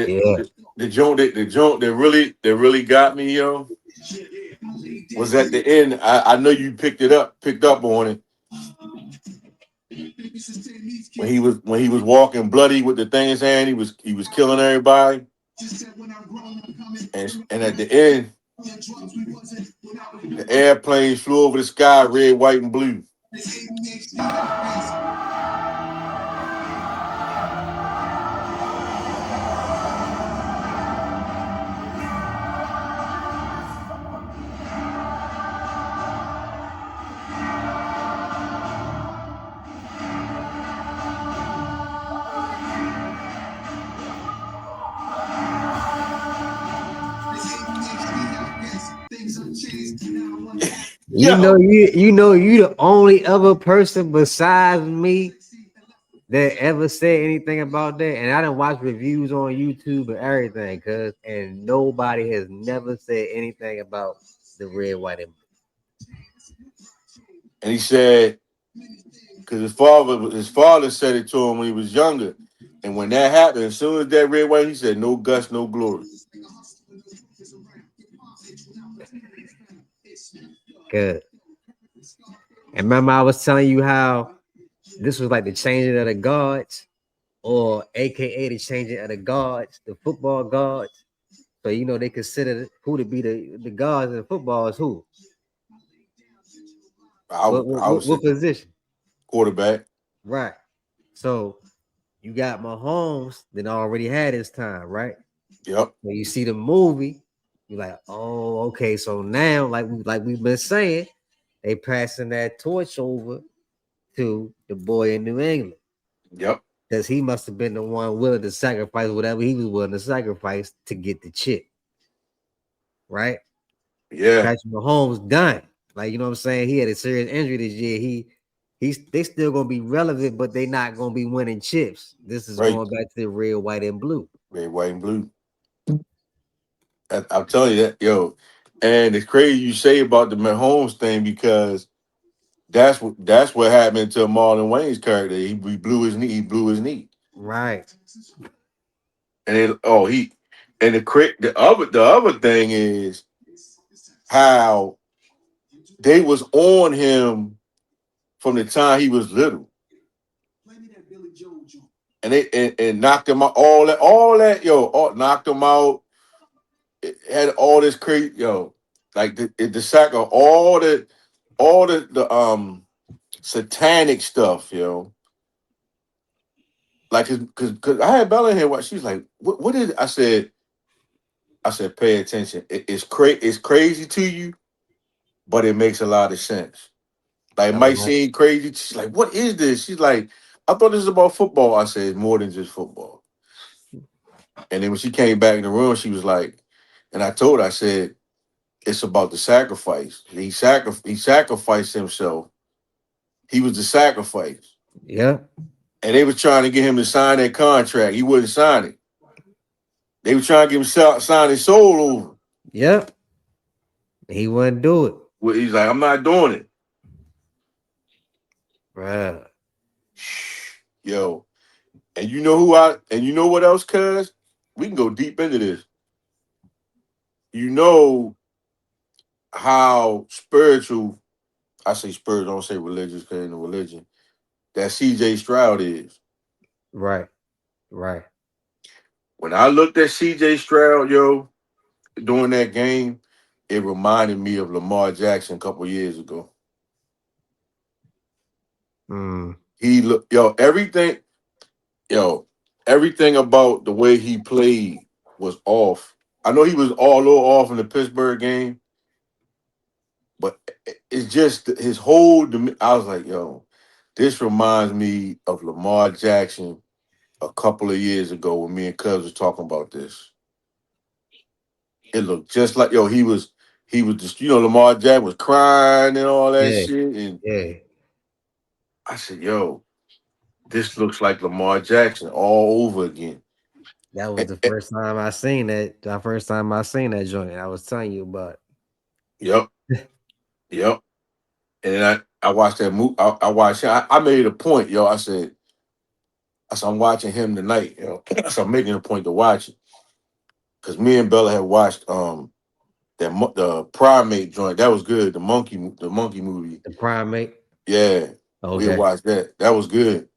Yeah. the joint that really got me, yo, was at the end. I know you picked up on it when he was walking bloody with the thing in his hand. He was killing everybody, and at the end, the airplanes flew over the sky, red, white, and blue. Yo, You the only other person besides me that ever said anything about that. And I done watched reviews on YouTube and everything, and nobody has never said anything about the red, white, and and he said because his father said it to him when he was younger, and when that happened, as soon as that red, white, he said, "No guts, no glory." blue. And remember, I was telling you how this was like the changing of the guards, or AKA the changing of the guards, the football guards. So they consider who to be the guards in football is who? I would say What position? quarterback. Right. So you got Mahomes that already had his time, right? Yep. When you see the movie, you're like, oh, okay. So now, like we've been saying, they passing that torch over to the boy in New England. Yep. Because he must have been the one willing to sacrifice whatever he was willing to sacrifice to get the chip. Right? Yeah. Patrick Mahomes done. Like, you know what I'm saying? He had a serious injury this year. They still gonna be relevant, but they not gonna be winning chips. This is Right. going back to the red, white, and blue. Red, white, and blue. I'm telling you that, yo. And it's crazy you say about the Mahomes thing because that's what happened to Marlon Wayne's character. He blew his knee. He blew his knee, Right. and the other thing is how they was on him from the time he was little, and they knocked him out. Knocked him out. It had all this crazy, like the sack of all the satanic stuff, like because I had Bella in here. What she's like, what is it? I said, pay attention. It's crazy to you, but it makes a lot of sense. Like it That was might seem crazy. She's like, what is this? She's like, I thought this was about football. I said, it's more than just football. And then when she came back in the room, she was like, and I told her, I said, it's about the sacrifice. He sacrificed himself. He was the sacrifice. yeah. And they were trying to get him to sign that contract. He wouldn't sign it. They were trying to get him sign his soul over. Yep. He wouldn't do it. Well, he's like, I'm not doing it. Right. Yo. And you know what else, cuz? We can go deep into this. You know how spiritual, I say spiritual, I don't say religious because ain't no religion, that CJ Stroud is. Right. Right. When I looked at CJ Stroud, yo, during that game, it reminded me of Lamar Jackson a couple years ago. Mm. He look, yo, everything about the way he played was off. I know he was all a little off in the Pittsburgh game, but it's just his whole. I was like, yo, this reminds me of Lamar Jackson a couple of years ago when me and Cuz was talking about this. It looked just like he was just Lamar Jackson was crying and all that Yeah. shit, and Yeah. I said, yo, this looks like Lamar Jackson all over again. That was Eh, the eh, first time I seen that. The first time I seen that joint. I was telling you about. Yep, yep. And then I watched that movie. I watched. I made a point, yo. I said I'm watching him tonight, yo. So I'm making a point to watch it. because me and Bella had watched the primate joint. That was good. The monkey movie. The primate. Yeah, we had Okay. watched that. That was good.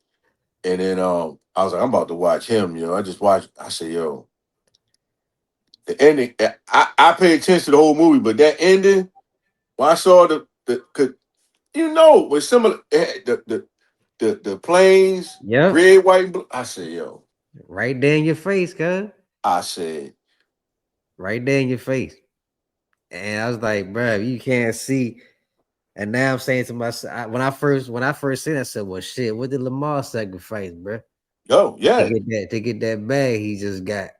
And then I was like, I'm about to watch him. I just watched. I said, yo, the ending. I paid attention to the whole movie, but that ending, when I saw cause with similar the planes, Yep. red, white, and blue. I said, yo, Right there in your face, cuz. I said, Right there in your face. And I was like, bro, you can't see. And now I'm saying to myself, when I first seen it, I said, well, shit, what did Lamar sacrifice, bro? yo, To yeah, get that bag he just got.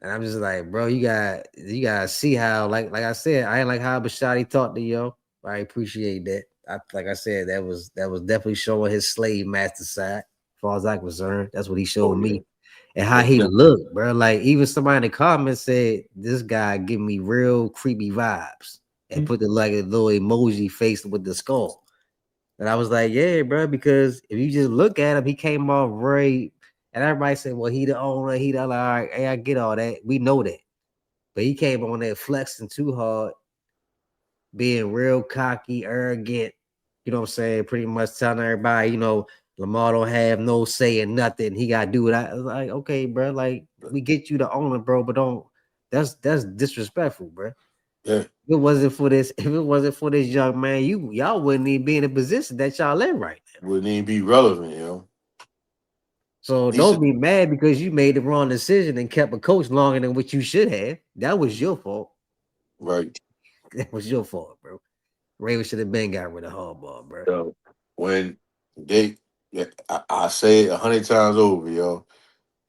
And I'm just like, bro, you gotta see how, like I said, I ain't like how Bashadi talked to yo. I appreciate that. Like I said, that was definitely showing his slave master side, as far as I'm concerned. That's what he showed oh yeah, me. And how most he definitely, looked, bro. Like even somebody in the comments said this guy give me real creepy vibes. And put the like a little emoji face with the skull. And I was like, yeah, bro, because if you just look at him, he came off very, and everybody said, well, he the owner, he the, like, all right, hey, I get all that. We know that. But he came on there flexing too hard, being real cocky, arrogant, you know what I'm saying? Pretty much telling everybody, Lamar don't have no say in nothing. He gotta do it. I was like, okay, bro, like we get you the owner, bro, but don't that's disrespectful, bro. yeah, If it wasn't for this young man, y'all wouldn't even be in the position that y'all in right now. wouldn't even be relevant, So He said, don't be mad because you made the wrong decision and kept a coach longer than what you should have. That was your fault. right. That was your fault, bro. Ravens should have been got rid of Harbaugh, bro. So when they, yeah, I say it 100 times over,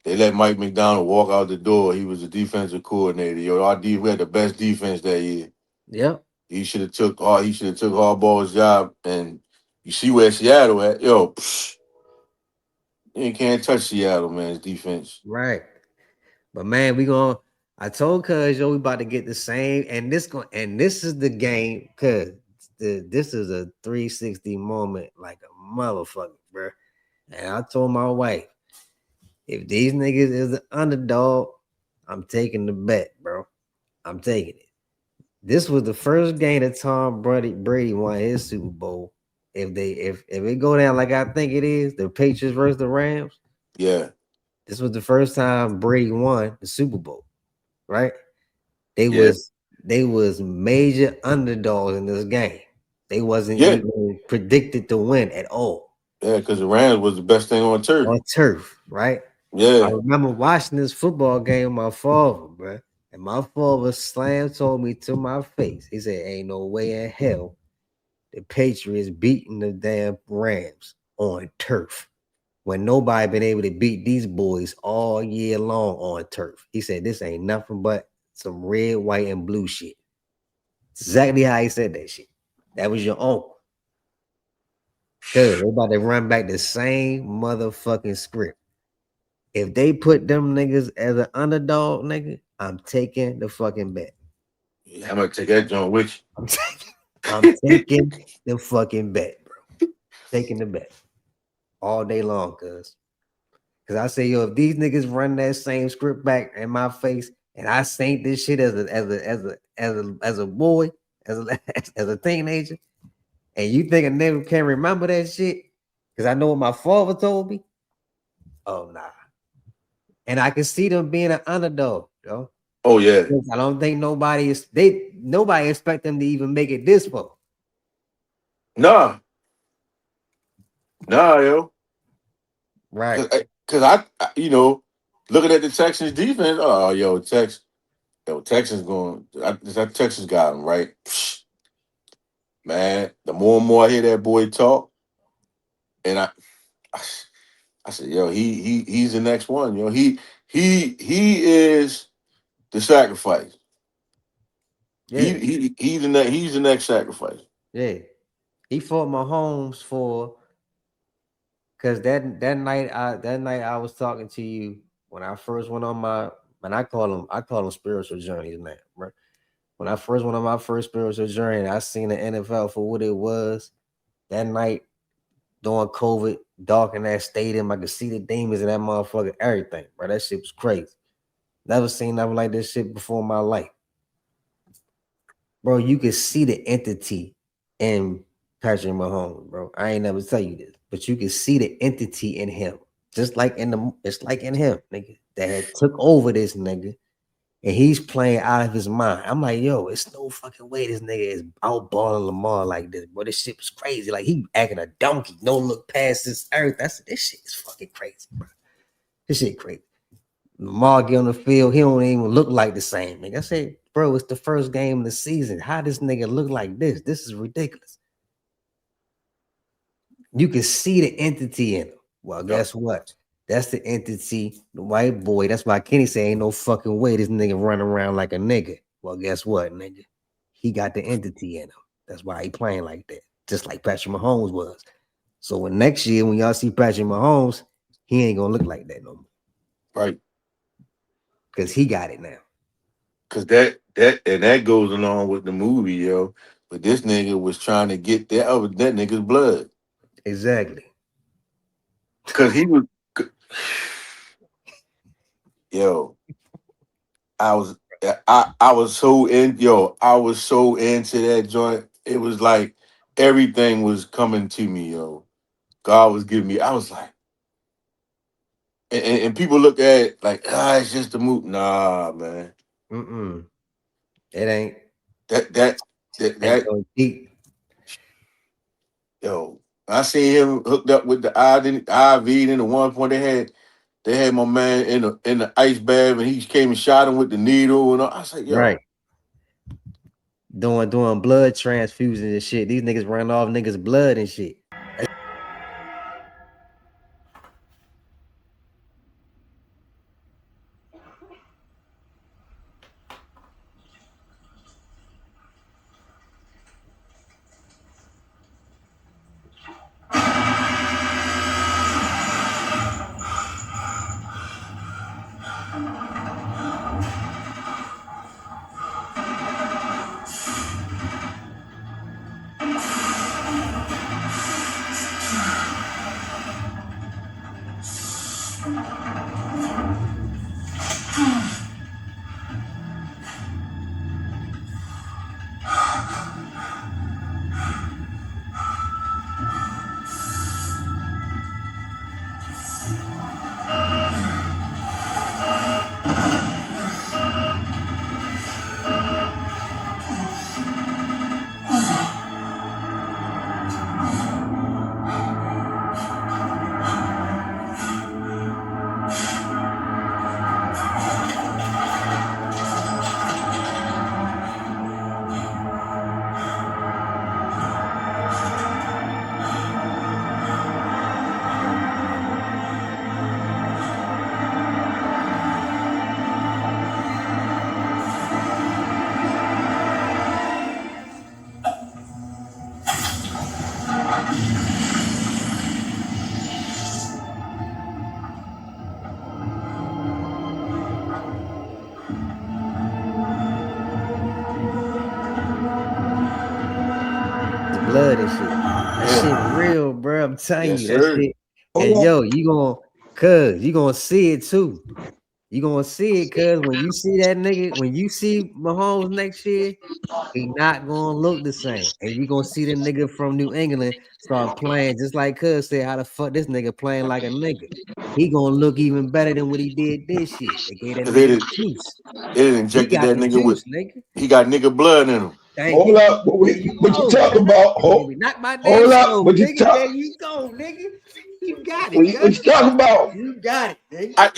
they let Mike McDonald walk out the door. He was the defensive coordinator. We had the best defense that year. Yep. He should have took Harbaugh's job, and you see where Seattle at. You can't touch Seattle, man's defense. Right. But man, I told Cuz yo, we about to get the same, and this is the game, cuz this is a 360 moment like a motherfucker, bro. And I told my wife, if these niggas is the underdog, I'm taking the bet, bro. I'm taking it. This was the first game that Tom Brady won his Super Bowl. If it go down like I think it is, the Patriots versus the Rams, Yeah, this was the first time Brady won the Super Bowl, right? They yeah, was they was major underdogs in this game. They wasn't yeah, even predicted to win at all yeah. Because the Rams was the best thing on turf. on turf, right? I Yeah, remember watching this football game with my father, bro. And my father told me to my face. He said, ain't no way in hell the Patriots beating the damn Rams on turf when nobody been able to beat these boys all year long on turf. He said, this ain't nothing but some red, white, and blue shit. Exactly how he said that shit. That was your uncle. Cause they about to run back the same motherfucking script. If they put them niggas as an underdog, nigga, I'm taking the fucking bet. yeah. I'm gonna take that joint with I'm taking, I'm taking the fucking bet, bro. Taking the bet all day long, cause I say, yo, if these niggas run that same script back in my face, and I saint this shit as a boy, as a as a teenager, and you think a nigga can remember that shit? Cause I know what my father told me. Oh nah. And I can see them being an underdog, yo. Oh yeah, I don't think nobody expect them to even make it this far. nah, nah, yo. Right. Cause looking at the Texans defense. Oh, Texans going. That Texans got him right. Man, the more and more I hear that boy talk, and I said, yo, he's the next one. He is the sacrifice. Yeah. He's the next sacrifice. Yeah. He fought Mahomes for because that night I was talking to you when I first went on my when I call them spiritual journeys, man. Right? When I first went on my first spiritual journey, I seen the NFL for what it was. That night during COVID, dark in that stadium, I could see the demons in that motherfucker, everything, bro. That shit was crazy. Never seen nothing like this shit before in my life. Bro, you can see the entity in Patrick Mahomes, bro. I ain't never tell you this, but you can see the entity in him. Just like it's like in him, nigga, that had took over this nigga. And he's playing out of his mind. I'm like, yo, it's no fucking way this nigga is outballing Lamar like this, bro. This shit was crazy. Like he acting a donkey, no look past this earth. This shit is fucking crazy, bro. This shit crazy. Lamar get on the field, he don't even look like the same nigga. I said, bro, it's the first game of the season. How this nigga look like this? This is ridiculous. You can see the entity in him. Well, guess what? That's the entity, the white boy. That's why Kenny say ain't no fucking way this nigga run around like a nigga. Well, guess what, nigga? He got the entity in him. That's why he playing like that, just like Patrick Mahomes was. So when next year, when y'all see Patrick Mahomes, he ain't gonna look like that no more. Right. Because he got it now. Cause that goes along with the movie, yo. But this nigga was trying to get that nigga's blood. Exactly. Cause he was, yo. I was so I was so into that joint. It was like everything was coming to me, yo. God was giving me. I was like, and people look at it like, it's just a movie. Nah, man. It ain't. That Go deep. yo. I seen him hooked up with the IV. And the one point they had my man in the ice bath, and he came and shot him with the needle. And I was like, yo, right. Doing blood transfusions and shit. These niggas running off niggas' blood and shit. Blood and shit. That shit real, bro. I'm telling yes, you, that sir. shit. And yo, you gonna see it too. You gonna see it, cuz when you see that nigga, when you see Mahomes next year, he not gonna look the same. And you gonna see the nigga from New England start playing just like cuz said, how the fuck this nigga playing like a nigga. He gonna look even better than what he did this year. They gave that Cause nigga the juice. they He injected got that the nigga with. juice, nigga. He got nigga blood in him. Thank Hold you. up, There you what you go, talking cuz. about? Made me knock my damn Hold up, stove, what you nigga. There talk? you go, nigga. You got it, What cuz. you talking about? You got it, nigga.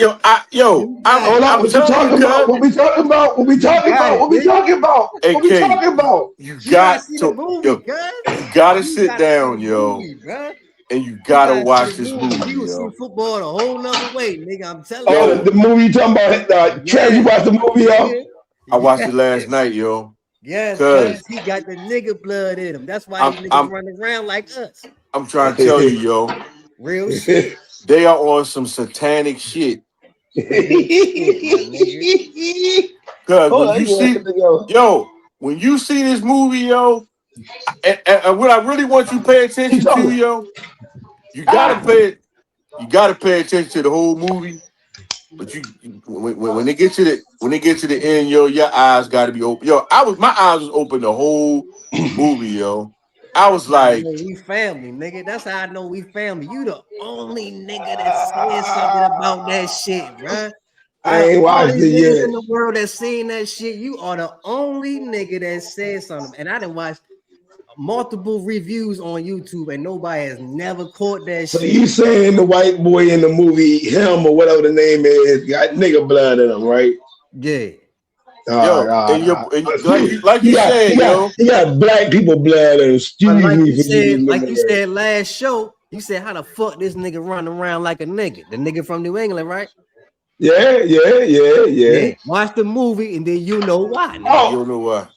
Yo, You got Hold it, up, I'm what you nigga. telling you, talking about? cuz. What we talking about? What we You talking got about? it, What we nigga. talking about? What we AK, talking about? you You gotta got see the to movie, yo, cuz. you gotta You sit gotta see the down, yo, movie, bro. and you You gotta gotta see the watch this movie. movie, You gonna see yo. football a whole nother way, nigga. I'm telling you. Oh, Yo, the movie you talking about? Trez, you Yes, watched the movie, yo? nigga. I watched it last Yes. night, yo. Yes, cuz Cause he got the nigga blood in him. That's why I'm these niggas I'm running around like us. I'm trying to tell you, yo, Real shit. they are on some satanic shit. Real shit, my nigga. Cause Hold when on, you you have see, to go. yo, when you see this movie, yo, and what I really want you to pay He attention to, talking. yo, you gotta Ah, pay you gotta pay attention to the whole movie. But when they get to the end, yo, your eyes got to be open. Yo, my eyes was open the whole movie, yo. I was I like, know we family, nigga. That's how I know we family. You the only nigga that said something about that shit, bruh. I Out of ain't all watched these it niggas yet. in the world that seen that shit, you are the only nigga that said something. And I done watched multiple reviews on YouTube, and nobody has never caught that So shit. you saying the white boy in the movie, him or whatever the name is, got nigga blood in him, right? Yeah. All right, yo, all and right, you all right. like you said, yo. He got black people blood in him. But Excuse me for using the like you word. said last show, you said how the fuck this nigga run around like a nigga? The nigga from New England, right? Yeah. Yeah. Watch the movie and then you know why, nigga. You Oh, don't know why.